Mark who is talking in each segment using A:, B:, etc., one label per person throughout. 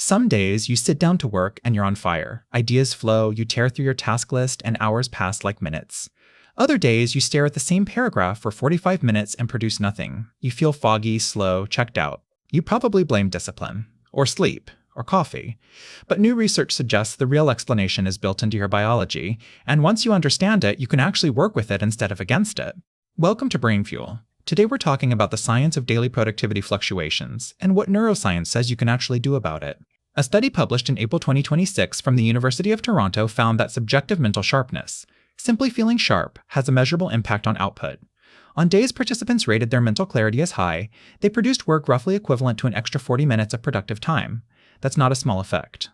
A: Some days you sit down to work and you're on fire. Ideas flow, you tear through your task list, and hours pass like minutes. Other days you stare at the same paragraph for 45 minutes and produce nothing. You feel foggy, slow, checked out. You probably blame discipline, or sleep, or coffee. But new research suggests the real explanation is built into your biology, and once you understand it, you can actually work with it instead of against it. Welcome to Brain Fuel. Today we're talking about the science of daily productivity fluctuations and what neuroscience says you can actually do about it. A study published in April 2026 from the University of Toronto found that subjective mental sharpness, simply feeling sharp, has a measurable impact on output. On days participants rated their mental clarity as high, they produced work roughly equivalent to an extra 40 minutes of productive time. That's not a small effect.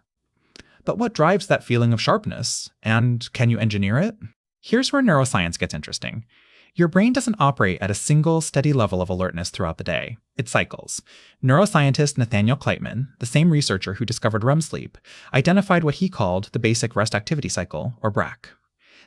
A: But what drives that feeling of sharpness? And can you engineer it? Here's where neuroscience gets interesting. Your brain doesn't operate at a single, steady level of alertness throughout the day. It cycles. Neuroscientist Nathaniel Kleitman, the same researcher who discovered REM sleep, identified what he called the basic rest activity cycle, or BRAC.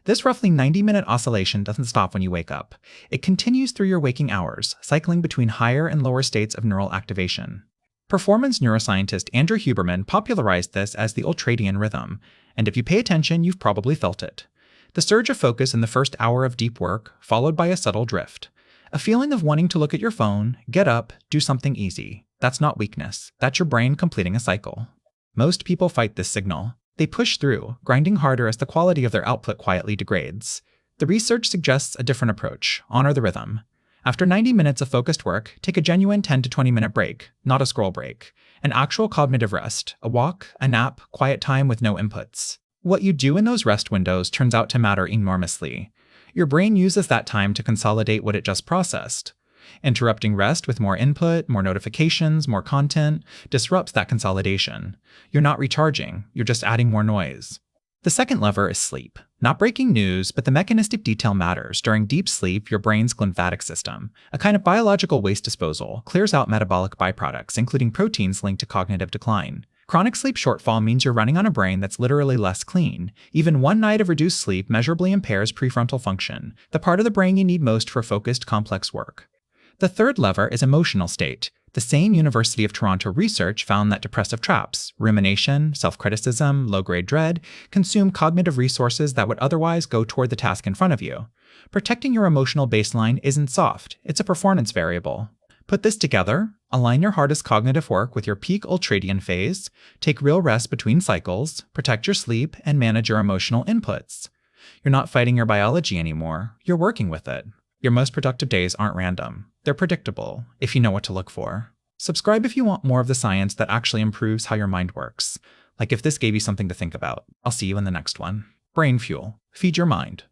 A: This roughly 90-minute oscillation doesn't stop when you wake up. It continues through your waking hours, cycling between higher and lower states of neural activation. Performance neuroscientist Andrew Huberman popularized this as the ultradian rhythm, and if you pay attention, you've probably felt it. The surge of focus in the first hour of deep work, followed by a subtle drift. A feeling of wanting to look at your phone, get up, do something easy. That's not weakness. That's your brain completing a cycle. Most people fight this signal. They push through, grinding harder as the quality of their output quietly degrades. The research suggests a different approach. Honor the rhythm. After 90 minutes of focused work, take a genuine 10 to 20-minute break, not a scroll break. An actual cognitive rest, a walk, a nap, quiet time with no inputs. What you do in those rest windows turns out to matter enormously. Your brain uses that time to consolidate what it just processed. Interrupting rest with more input, more notifications, more content disrupts that consolidation. You're not recharging, you're just adding more noise. The second lever is sleep. Not breaking news, but the mechanistic detail matters. During deep sleep, your brain's glymphatic system, a kind of biological waste disposal, clears out metabolic byproducts, including proteins linked to cognitive decline. Chronic sleep shortfall means you're running on a brain that's literally less clean. Even one night of reduced sleep measurably impairs prefrontal function, the part of the brain you need most for focused, complex work. The third lever is emotional state. The same University of Toronto research found that depressive traps, rumination, self-criticism, low-grade dread, consume cognitive resources that would otherwise go toward the task in front of you. Protecting your emotional baseline isn't soft, it's a performance variable. Put this together, align your hardest cognitive work with your peak ultradian phase, take real rest between cycles, protect your sleep, and manage your emotional inputs. You're not fighting your biology anymore, you're working with it. Your most productive days aren't random. They're predictable, if you know what to look for. Subscribe if you want more of the science that actually improves how your mind works. Like if this gave you something to think about. I'll see you in the next one. Brain Fuel. Feed your mind.